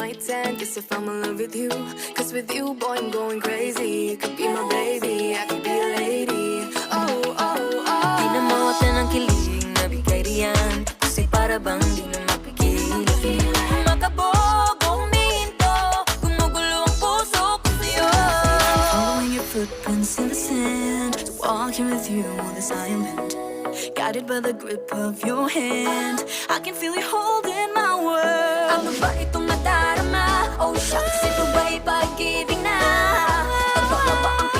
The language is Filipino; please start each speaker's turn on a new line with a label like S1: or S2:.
S1: white tan, guess if I'm in love with you. Cause with you, boy, I'm going crazy. You could be my baby, I could be a lady. Oh, oh, oh.
S2: Di na mawatan ang kilig na bigay riyan, kasi para bang di na mapigil. Makabobo, humihinto, gumugulo ang puso ko sa'yo.
S1: Following your footprints in the sand, walking with you on this island, guided by the grip of your hand. I can feel you holding my world.
S2: Ano ba itong nadarama? Oh shucks, ito ba'y pag-ibig na? Ano ba ang